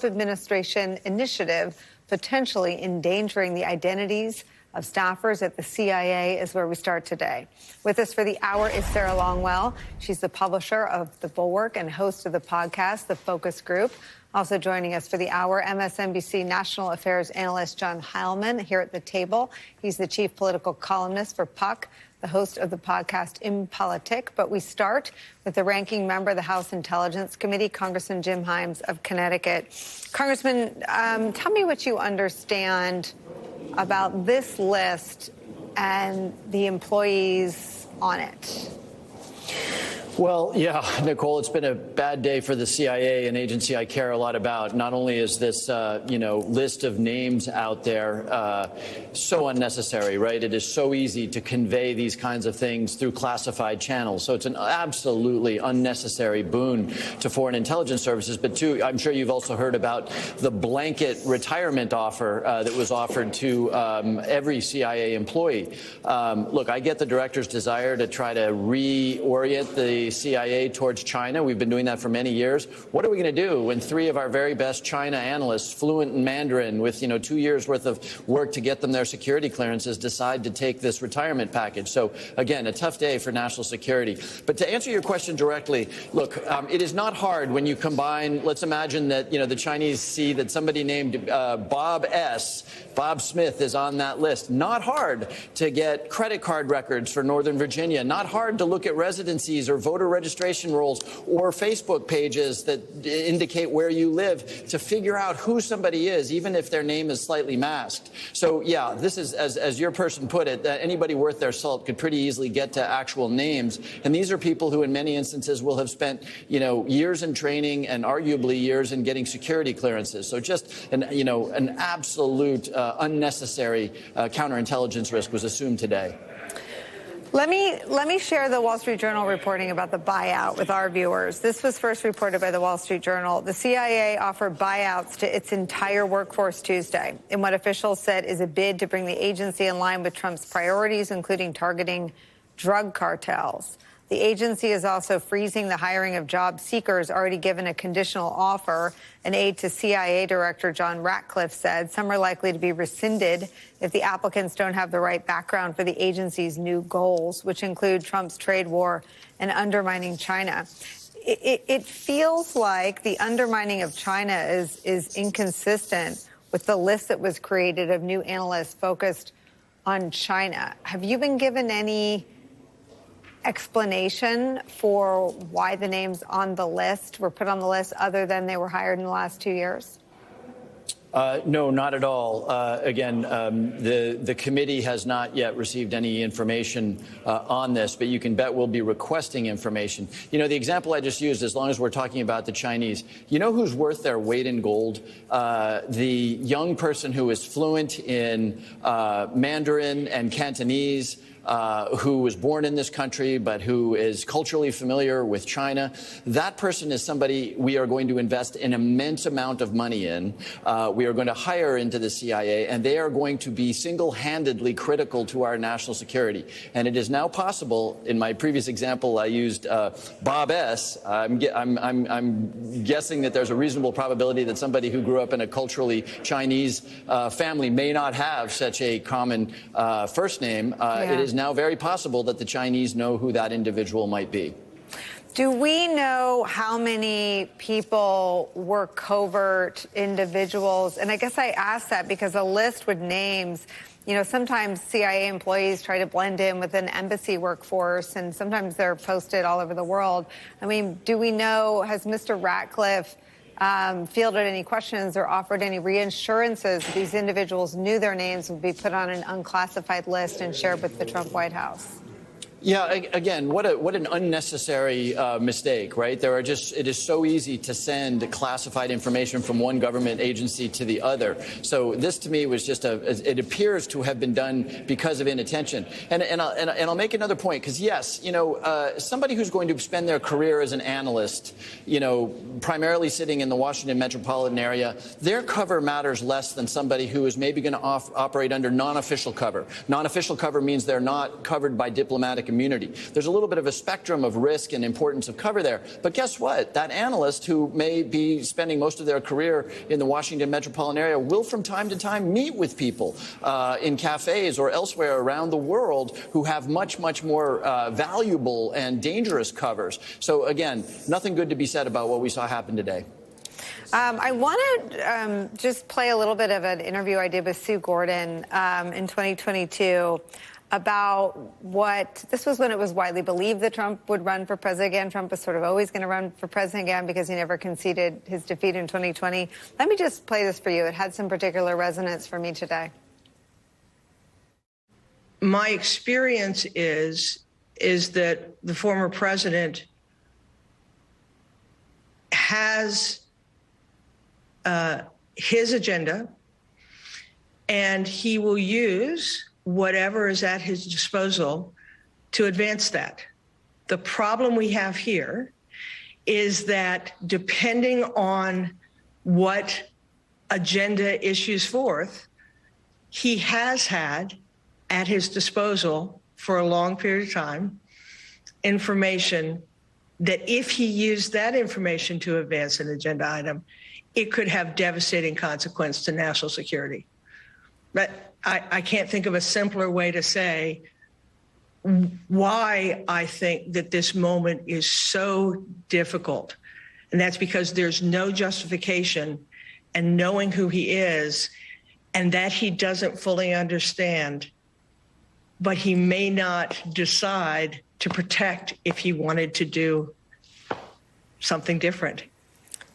Administration initiative potentially endangering the identities of staffers at the CIA is where we start today. With us for the hour is Sarah Longwell. She's the publisher of The Bulwark and host of the podcast, The Focus Group. Also joining us for the hour, MSNBC National Affairs analyst John Heilman here at the table. He's the chief political columnist for Puck, the host of the podcast In Politic. But we start with the ranking member of the House Intelligence Committee, Congressman Jim Himes of Connecticut. Congressman, tell me what you understand about this list and the employees on it. Well, yeah, Nicole, it's been a bad day for the CIA, an agency I care a lot about. Not only is this, list of names out there so unnecessary, right? It is so easy to convey these kinds of things through classified channels. So it's an absolutely unnecessary boon to foreign intelligence services. But two, I'm sure you've also heard about the blanket retirement offer that was offered to every CIA employee. Look, I get the director's desire to try to reorient the CIA towards China. We've been doing that for many years. What are we going to do when three of our very best China analysts, fluent in Mandarin, with 2 years worth of work to get them their security clearances, decide to take this retirement package? So again, a tough day for national security. But to answer your question directly, look, it is not hard when you combine. Let's imagine that the Chinese see that somebody named Bob Smith is on that list. Not hard to get credit card records for Northern Virginia. Not hard to look at residencies or voter registration rolls or Facebook pages that indicate where you live to figure out who somebody is, even if their name is slightly masked. So, yeah, this is, as your person put it, that anybody worth their salt could pretty easily get to actual names. And these are people who, in many instances, will have spent, years in training and arguably years in getting security clearances. So just an absolute unnecessary counterintelligence risk was assumed today. Let me share the Wall Street Journal reporting about the buyout with our viewers. This was first reported by the Wall Street Journal. The CIA offered buyouts to its entire workforce Tuesday in what officials said is a bid to bring the agency in line with Trump's priorities, including targeting drug cartels. The agency is also freezing the hiring of job seekers already given a conditional offer. An aide to CIA Director John Ratcliffe said some are likely to be rescinded if the applicants don't have the right background for the agency's new goals, which include Trump's trade war and undermining China. It feels like the undermining of China is inconsistent with the list that was created of new analysts focused on China. Have you been given any explanation for why the names on the list were put on the list other than they were hired in the last 2 years? No, not at all. Again, the committee has not yet received any information on this, but you can bet we'll be requesting information. The example I just used, as long as we're talking about the Chinese, who's worth their weight in gold? The young person who is fluent in Mandarin and Cantonese, who was born in this country but who is culturally familiar with China. That person is somebody we are going to invest an immense amount of money in. We are going to hire into the CIA, and they are going to be single-handedly critical to our national security. And it is now possible, in my previous example, I used Bob S. I'm guessing that there's a reasonable probability that somebody who grew up in a culturally Chinese family may not have such a common first name. It is now very possible that the Chinese know who that individual might be. Do we know how many people were covert individuals? And I guess I ask that because a list with names, sometimes CIA employees try to blend in with an embassy workforce, and sometimes they're posted all over the world. I mean, do we know, has Mr. Ratcliffe fielded any questions or offered any reassurances that these individuals knew their names would be put on an unclassified list and shared with the Trump White House? Yeah, again, what an unnecessary mistake, right? It is so easy to send classified information from one government agency to the other. So this, to me, was just it appears to have been done because of inattention. And I'll make another point, because yes, somebody who's going to spend their career as an analyst, primarily sitting in the Washington metropolitan area, their cover matters less than somebody who is maybe going to operate under non-official cover. Non-official cover means they're not covered by diplomatic immunity. There's a little bit of a spectrum of risk and importance of cover there. But guess what? That analyst who may be spending most of their career in the Washington metropolitan area will from time to time meet with people in cafes or elsewhere around the world who have much, much more valuable and dangerous covers. So again, nothing good to be said about what we saw happen today. I want to just play a little bit of an interview I did with Sue Gordon in 2022 about what this was when it was widely believed that Trump would run for president again. Trump was sort of always going to run for president again because he never conceded his defeat in 2020. Let me just play this for you. It had some particular resonance for me today. My experience is that the former president has his agenda, and he will use whatever is at his disposal to advance that. The problem we have here is that depending on what agenda issues forth, he has had at his disposal for a long period of time information that if he used that information to advance an agenda item, it could have devastating consequence to national security. But I can't think of a simpler way to say why I think that this moment is so difficult. And that's because there's no justification and knowing who he is and that he doesn't fully understand, but he may not decide to protect if he wanted to do something different.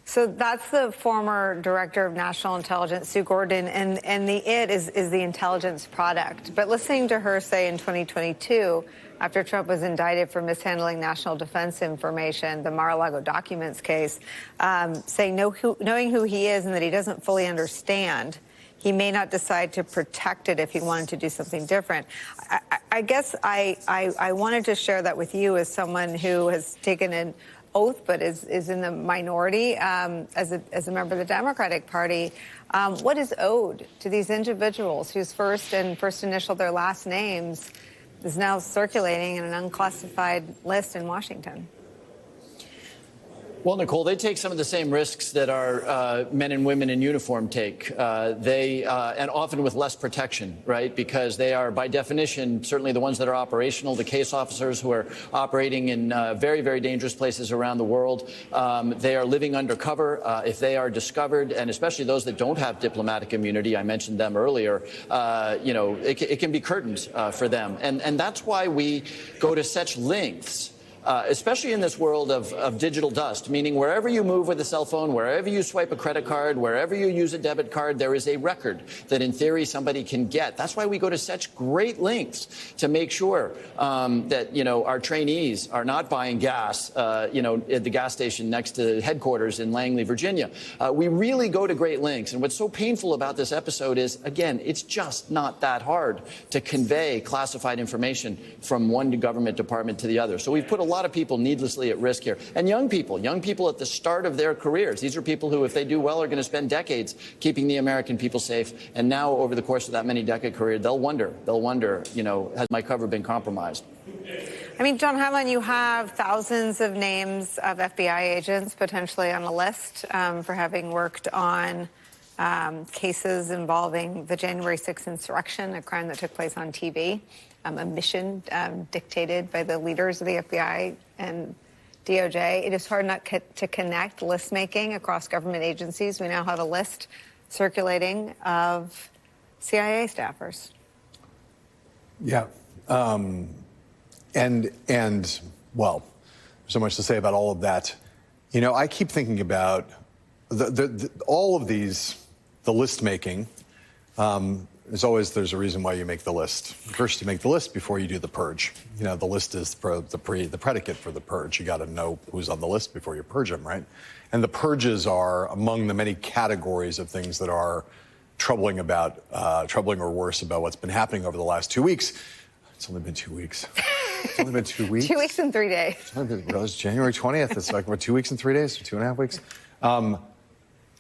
So that's the former director of national intelligence, Sue Gordon, and the "it" is the intelligence product. But listening to her say in 2022, after Trump was indicted for mishandling national defense information, the Mar-a-Lago documents case, saying knowing who he is and that he doesn't fully understand, he may not decide to protect it if he wanted to do something different. I guess I wanted to share that with you as someone who has taken an oath but is in the minority as a member of the Democratic Party. What is owed to these individuals whose first initial their last names is now circulating in an unclassified list in Washington? Well, Nicole, they take some of the same risks that our men and women in uniform take. And often with less protection, right? Because they are, by definition, certainly the ones that are operational, the case officers who are operating in very, very dangerous places around the world. They are living undercover. If they are discovered, and especially those that don't have diplomatic immunity, I mentioned them earlier, it can be curtains for them. And that's why we go to such lengths. Especially in this world of digital dust, meaning wherever you move with a cell phone, wherever you swipe a credit card, wherever you use a debit card, there is a record that in theory somebody can get. That's why we go to such great lengths to make sure that, our trainees are not buying gas, at the gas station next to headquarters in Langley, Virginia. We really go to great lengths. And what's so painful about this episode is, again, it's just not that hard to convey classified information from one government department to the other. So we've put a lot of people needlessly at risk here. And young people at the start of their careers. These are people who, if they do well, are going to spend decades keeping the American people safe. And now, over the course of that many decade career, they'll wonder, has my cover been compromised? I mean, John Hamlin, you have thousands of names of FBI agents potentially on a list for having worked on cases involving the January 6th insurrection, a crime that took place on TV. A mission dictated by the leaders of the FBI and DOJ. It is hard not to connect list making across government agencies. We now have a list circulating of CIA staffers. Yeah. And well, so much to say about all of that. I keep thinking about all of these, the list making. There's a reason why you make the list. First, you make the list before you do the purge. The list is the predicate for the purge. You got to know who's on the list before you purge them, right? And the purges are among the many categories of things that are troubling or worse about what's been happening over the last 2 weeks. It's only been 2 weeks. It's only been 2 weeks. 2 weeks and 3 days. It was January 20th. It's like, 2 weeks and 3 days, 2.5 weeks.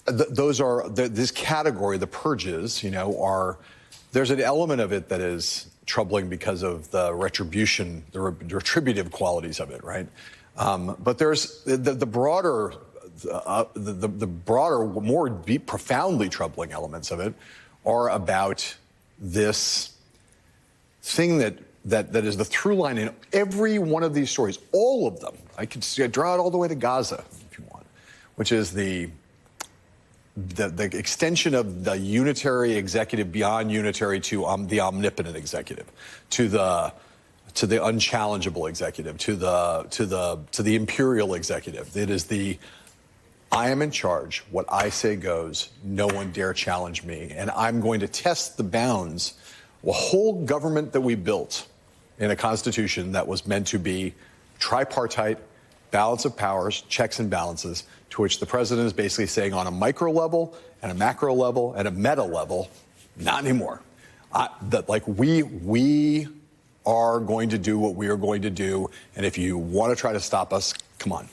Those are this category. The purges, are There's an element of it that is troubling because of the retribution, the retributive qualities of it, right? But there's the broader, more deep, profoundly troubling elements of it are about this thing that is the through line in every one of these stories, all of them. I could draw it all the way to Gaza, if you want, which is the extension of the unitary executive beyond unitary to the omnipotent executive, to the unchallengeable executive, to the imperial executive. It is I am in charge. What I say goes. No one dare challenge me. And I'm going to test the bounds. A whole government that we built in a constitution that was meant to be tripartite, balance of powers, checks and balances, to which the president is basically saying on a micro level and a macro level and a meta level, not anymore. We are going to do what we are going to do. And if you want to try to stop us, come on.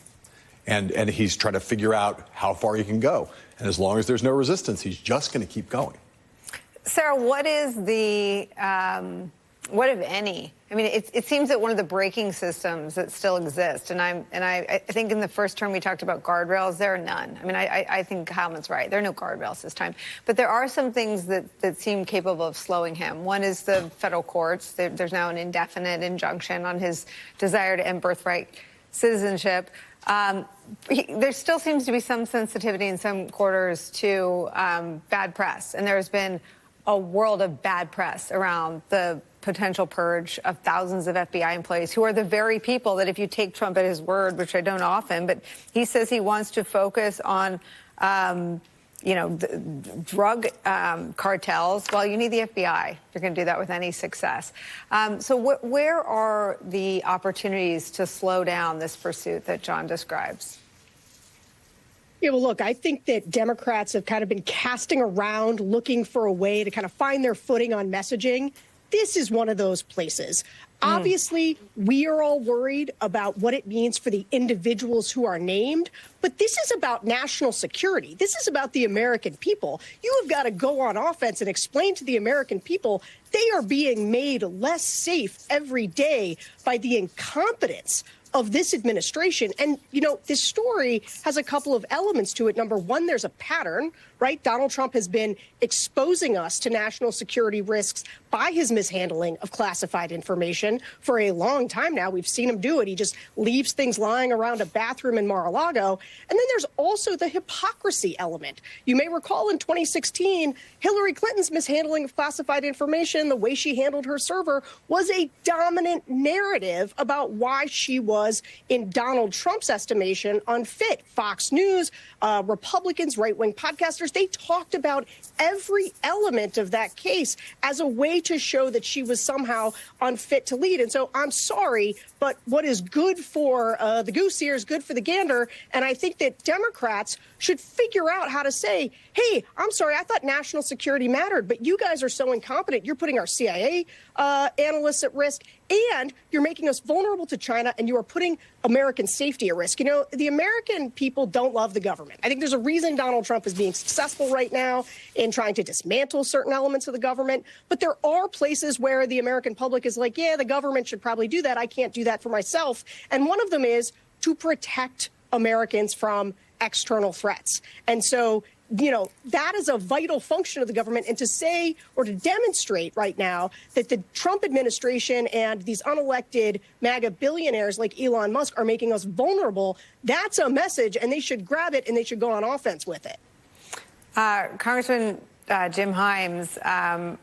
And he's trying to figure out how far he can go. And as long as there's no resistance, he's just going to keep going. Sarah, what is what if any? I mean, it seems that one of the braking systems that still exist, and I think in the first term we talked about guardrails, there are none. I mean, I think Heilman's right. There are no guardrails this time. But there are some things that seem capable of slowing him. One is the federal courts. There's now an indefinite injunction on his desire to end birthright citizenship. There still seems to be some sensitivity in some quarters to bad press, and there's been a world of bad press around the potential purge of thousands of FBI employees who are the very people that, if you take Trump at his word, which I don't often, but he says he wants to focus on, the drug cartels. Well, you need the FBI. You're going to do that with any success. So where are the opportunities to slow down this pursuit that John describes? Yeah, well, look, I think that Democrats have kind of been casting around, looking for a way to kind of find their footing on messaging. This is one of those places. Obviously, we are all worried about what it means for the individuals who are named, but this is about national security. This is about the American people. You have got to go on offense and explain to the American people they are being made less safe every day by the incompetence of this administration. And, this story has a couple of elements to it. Number one, there's a pattern, right? Donald Trump has been exposing us to national security risks by his mishandling of classified information for a long time now. We've seen him do it. He just leaves things lying around a bathroom in Mar-a-Lago. And then there's also the hypocrisy element. You may recall in 2016, Hillary Clinton's mishandling of classified information, the way she handled her server, was a dominant narrative about why she was, in Donald Trump's estimation, unfit. Fox News, Republicans, right-wing podcasters, they talked about every element of that case as a way to show that she was somehow unfit to lead. And so I'm sorry, but what is good for the goose here is good for the gander. And I think that Democrats should figure out how to say, hey, I'm sorry, I thought national security mattered, but you guys are so incompetent. You're putting our CIA analysts at risk, and you're making us vulnerable to China, and you are putting American safety at risk. The American people don't love the government. I think there's a reason Donald Trump is being successful right now in trying to dismantle certain elements of the government. But there are places where the American public is like, yeah, the government should probably do that. I can't do that for myself. And one of them is to protect Americans from external threats. And so, that is a vital function of the government. And to say or to demonstrate right now that the Trump administration and these unelected MAGA billionaires like Elon Musk are making us vulnerable, that's a message, and they should grab it and they should go on offense with it. Congressman Jim Himes,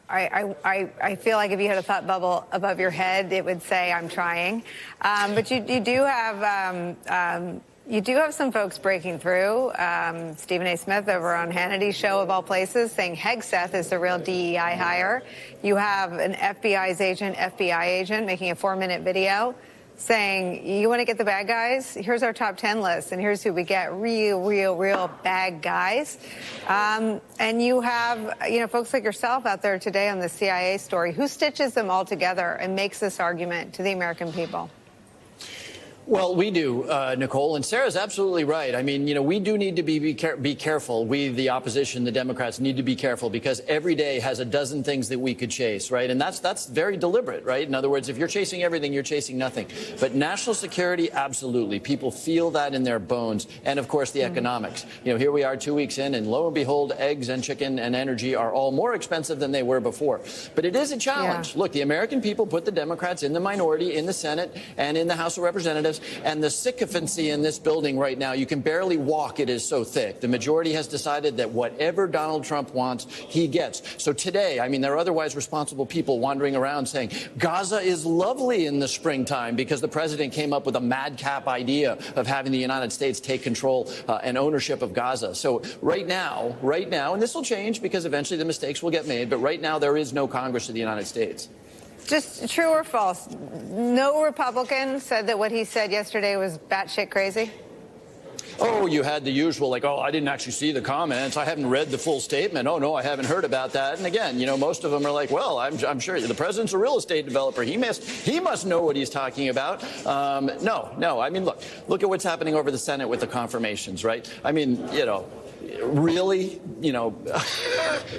I feel like if you had a thought bubble above your head, it would say, I'm trying. But you do have some folks breaking through. Stephen A. Smith over on Hannity's show, of all places, saying Hegseth is the real DEI hire. You have an FBI agent making a 4-minute video saying, you want to get the bad guys? Here's our top 10 list, and here's who we get, real bad guys. And you have, folks like yourself out there today on the CIA story. Who stitches them all together and makes this argument to the American people? Well, we do, Nicole, and Sarah's absolutely right. I mean, we do need to be careful. We, the opposition, the Democrats, need to be careful because every day has a dozen things that we could chase, right? And that's very deliberate, right? In other words, if you're chasing everything, you're chasing nothing. But national security, absolutely. People feel that in their bones. And, of course, the economics. Here we are 2 weeks in, and lo and behold, eggs and chicken and energy are all more expensive than they were before. But it is a challenge. Yeah. Look, the American people put the Democrats in the minority in the Senate and in the House of Representatives. And the sycophancy in this building right now, you can barely walk. It is so thick. The majority has decided that whatever Donald Trump wants, he gets. So today, I mean, there are otherwise responsible people wandering around saying Gaza is lovely in the springtime because the president came up with a madcap idea of having the United States take control and ownership of Gaza. So right now, and this will change because eventually the mistakes will get made, but right now there is no Congress of the United States. Just true or false? No Republican said that what he said yesterday was batshit crazy? Oh, you had the usual, like, oh, I didn't actually see the comments. I haven't read the full statement. Oh, no, I haven't heard about that. And again, most of them are like, well, I'm sure the president's a real estate developer. He must know what he's talking about. No. I mean, look at what's happening over the Senate with the confirmations, right? I mean, really,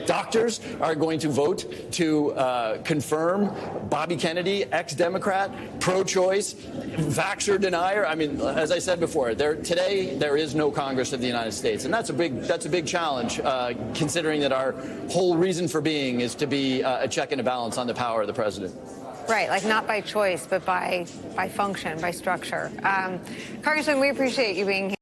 doctors are going to vote to confirm Bobby Kennedy, ex-Democrat, pro-choice, vaxxer denier. I mean, as I said before, today there is no Congress of the United States, and that's a big challenge, considering that our whole reason for being is to be a check and a balance on the power of the president. Right, like not by choice, but by function, by structure. Congressman, we appreciate you being here.